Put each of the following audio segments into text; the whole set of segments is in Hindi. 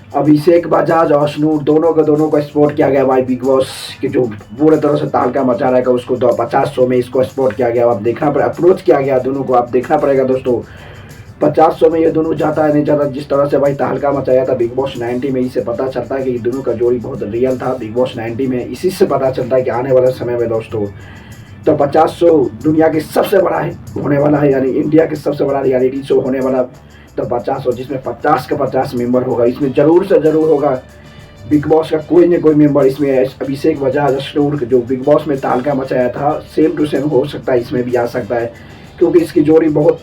अभिषेक बजाज और स्नूर दोनों को स्पॉट किया गया भाई बिग बॉस के जो पूरे तरह से तालका मचा रहेगा उसको 50 शो में इसको स्पॉट किया गया। अब देखना पड़ेगा, अप्रोच किया गया दोनों को, अब देखना पड़ेगा दोस्तों 50 शो में ये दोनों जाता है नहीं जाता। जिस तरह से भाई तहलका मचाया था बिग बॉस 90 में, इससे पता चलता है कि ये दोनों का जोड़ी बहुत रियल था बिग बॉस 90 में। इसी से पता चलता है कि आने वाले समय में दोस्तों तो 50 शो दुनिया के सबसे बड़ा है होने वाला है, यानी इंडिया के सबसे बड़ा रियलिटी शो होने वाला तो 50 शो, जिसमें 50 का 50 मेंबर होगा। इसमें जरूर से जरूर होगा बिग बॉस का कोई न कोई मेंबर। इसमें अभिषेक बजाज स्नूर जो बिग बॉस में तहलका मचाया था सेम टू सेम हो सकता है इसमें भी आ सकता है, क्योंकि इसकी जोड़ी बहुत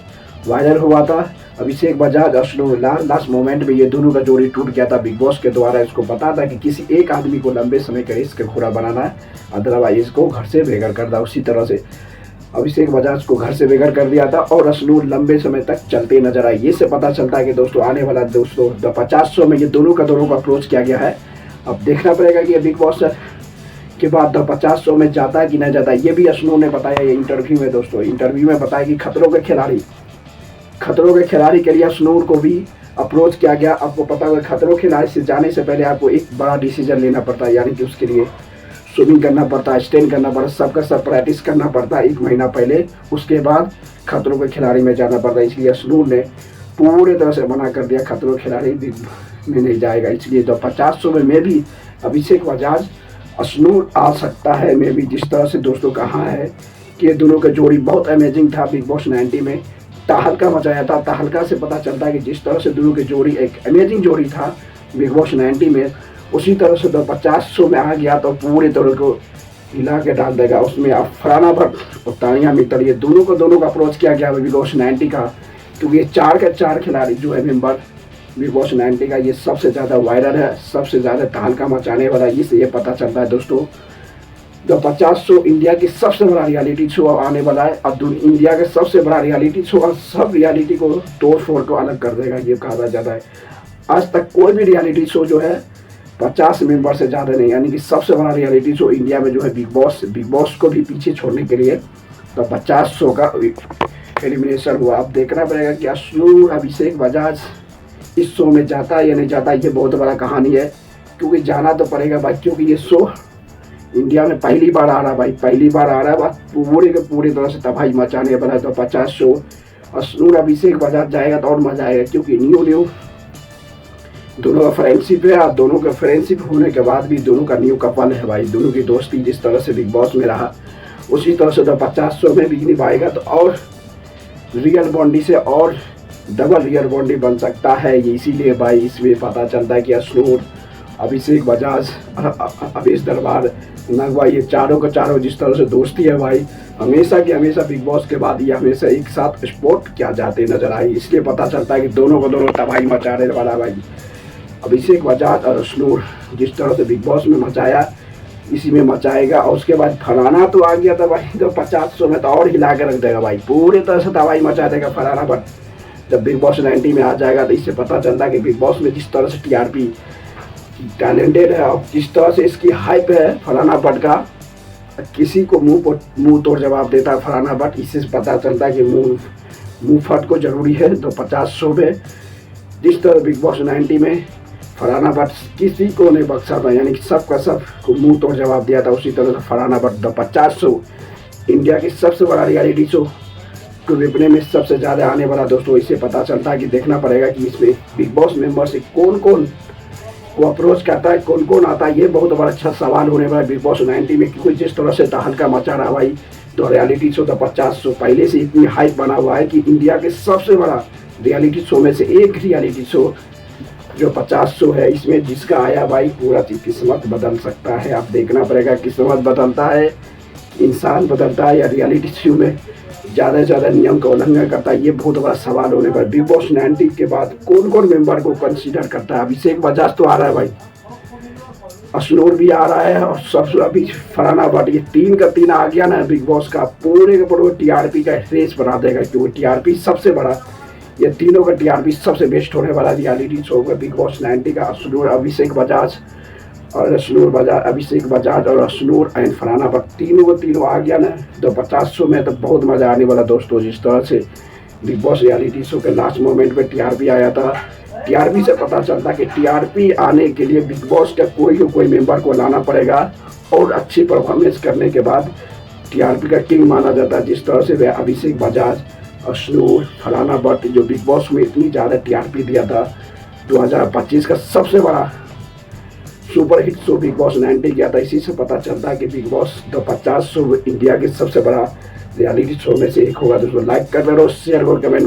वायरल हुआ था। अभिषेक बजाज और स्नूर लास्ट मोमेंट में ये दोनों का जोड़ी टूट गया था बिग बॉस के द्वारा। इसको पता था कि किसी एक आदमी को लंबे समय का रिस्क घोड़ा बनाना है, अदरवाइज इसको घर से बेघर कर दिया। उसी तरह से अभिषेक बजाज को घर से बेघर कर दिया था और स्नूर लंबे समय तक चलते नजर आए। ये से पता चलता है कि दोस्तों आने वाला दोस्तों 50 शो में ये दोनों का अप्रोच किया गया है। अब देखना पड़ेगा कि ये बिग बॉस के बाद 50 शो में जाता है कि नहीं जाता है। ये भी स्नूर ने बताया ये इंटरव्यू में दोस्तों, इंटरव्यू में बताया कि खतरों के खिलाड़ी के लिए स्नूर को भी अप्रोच किया गया। आपको पता है खतरों के खिलाड़ी से जाने से पहले आपको एक बड़ा डिसीजन लेना पड़ता है, यानी कि उसके लिए स्विमिंग करना पड़ता है, स्टेन करना पड़ता है, सबका सब प्रैक्टिस करना पड़ता है 1 महीना पहले। उसके बाद खतरों के खिलाड़ी में जाना पड़ता है। इसलिए स्नूर ने पूरे तरह से मना कर दिया, खतरों के खिलाड़ी में नहीं जाएगा। इसलिए 50 शो में भी अभिषेक बजाज स्नूर आ सकता है। मैं भी जिस तरह से दोस्तों कहा है कि दोनों का जोड़ी बहुत अमेजिंग था बिग बॉस 90 में, तहलका मचाया था। तहलका से पता चलता है कि जिस तरह से दोनों की जोड़ी एक अमेजिंग जोड़ी था बिग बॉस 90 में, उसी तरह से 50 शो में आ गया तो पूरे तरह को हिला के डाल देगा। उसमें अब फरहाना भट्ट और तानिया मित्तल ये दोनों का अप्रोच किया गया बिग बॉस 90 का, क्योंकि ये 4 के 4 खिलाड़ी जो है मेंबर बिग बॉस 90 का, ये सबसे ज़्यादा वायरल है, सबसे ज़्यादा तहलका मचाने वाला। इससे ये पता चलता है दोस्तों 50 शो इंडिया की सबसे बड़ा रियलिटी शो आने वाला है। अब इंडिया का सबसे बड़ा रियलिटी शो और सब रियलिटी को तोड़ फोड़ को अलग कर देगा, ये कहा जाता है। आज तक कोई भी रियलिटी शो जो है 50 मेंबर से ज़्यादा नहीं, यानी कि सबसे बड़ा रियलिटी शो इंडिया में जो है बिग बॉस को भी पीछे छोड़ने के लिए तो 50 शो का एलिमिनेशन हुआ। अब देखना पड़ेगा कि स्नूर अभिषेक बजाज इस शो में जाता है या नहीं जाता, ये बहुत बड़ा कहानी है, क्योंकि जाना तो पड़ेगा भाई, क्योंकि ये शो इंडिया में पहली बार आ रहा है भाई, पहली बार आ रहा है। बस पूरे के पूरी तरह से तबाही मचाने वाला है तो 50 शो। और स्नूर अभिषेक बजाज जाएगा तो और मजा आएगा, क्योंकि न्यू दोनों का फ्रेंडशिप है। और दोनों का फ्रेंडशिप होने के बाद भी दोनों का न्यू कपल है भाई। दोनों की दोस्ती जिस तरह से बिग बॉस में रहा उसी तरह से 50 शो में भी निभाएगा तो और रियल बॉन्डी से और डबल रियल बॉन्डी बन सकता है। इसीलिए भाई इसमें पता चलता है कि स्नूर अभिषेक बजाज अवेश दरबार नगवा ये चारों का चारों जिस तरह से दोस्ती है भाई, हमेशा की हमेशा बिग बॉस के बाद ये हमेशा एक साथ स्पोर्ट क्या जाते नजर आई। इसलिए पता चलता है कि दोनों तबाही मचाने वाला भाई अभिषेक बजाज और स्नूर जिस तरह से बिग बॉस में मचाया इसी में मचाएगा। और उसके बाद फरहाना तो आ गया था भाई तो 50 शो में तो और हिला के रख देगा भाई, पूरी तरह से तबाही मचा देगा फरहाना। बट जब बिग बॉस 90 में आ जाएगा तो इससे पता चलता है कि बिग बॉस में जिस तरह से टीआरपी टैलेंटेड है और जिस तरह से इसकी हाइप है फरहाना भट्ट का, किसी को मुंह तोड़ जवाब देता है फरहाना भट्ट। इससे पता चलता है कि मुंह फट को जरूरी है। तो 50 शो में जिस तरह बिग बॉस 90 में फरहाना भट्ट किसी को नहीं बख्शा था, यानी कि सबका सब को मुंह तोड़ जवाब दिया था, उसी तरह से फरहाना भट्ट 50 शो इंडिया की सबसे बड़ा रियलिटी शो को विपने में सबसे ज़्यादा आने वाला दोस्तों। इससे पता चलता है कि देखना पड़ेगा कि इसमें बिग बॉस मेंबर से कौन कौन को अप्रोच करता है, कौन कौन आता है। ये बहुत बड़ा अच्छा सवाल होने वाला है बिग बॉस 90 में, क्योंकि जिस तरह से तहलका मचा रहा भाई तो रियलिटी शो 50 शो पहले से इतनी हाइप बना हुआ है कि इंडिया के सबसे बड़ा रियलिटी शो में से एक रियलिटी शो जो 50 शो है, इसमें जिसका आया भाई पूरा किस्मत बदल सकता है। अब देखना पड़ेगा किस्मत बदलता है, इंसान बदलता है या रियलिटी शो में ज़्यादा से ज़्यादा नियम का उल्लंघन करता है। ये बहुत बड़ा सवाल होने पर बिग बॉस 90 के बाद कौन कौन मेंबर को कंसीडर करता है। अभिषेक बजाज तो आ रहा है भाई, स्नूर भी आ रहा है और सबसे अभी फरहाना भट्ट, ये 3 का 3 आ गया ना बिग बॉस का पूरे का पूरे टीआरपी का रेस बना देगा, क्योंकि टीआरपी सबसे बड़ा, ये तीनों का टीआरपी सबसे बेस्ट होने वाला रियलिटी शो होगा बिग बॉस 90 का। स्नूर अभिषेक बजाज अभिषेक बजाज और स्नूर एंड फरहाना भट्ट तीनों आ गया ना तो 50 शो में तो बहुत मजा आने वाला दोस्तों। जिस तरह से बिग बॉस रियलिटी शो के लास्ट मोमेंट पे टीआरपी आया था टीआरपी से पता चलता है कि टीआरपी आने के लिए बिग बॉस का कोई मेंबर को लाना पड़ेगा और अच्छी परफॉर्मेंस करने के बाद टीआरपी का किंग माना जाता है। जिस तरह से वह अभिषेक बजाज, अश्नूर, फलाना भट्ट जो बिग बॉस में इतनी ज़्यादा टीआरपी दिया था, 2025 का सबसे बड़ा super hit show big boss 90 किया था। इसी से पता चलता है कि big boss the 50 show India के सबसे बड़ा रियलिटी शो में से एक होगा। दोस्तों लाइक कर रहे हो, शेयर और कमेंट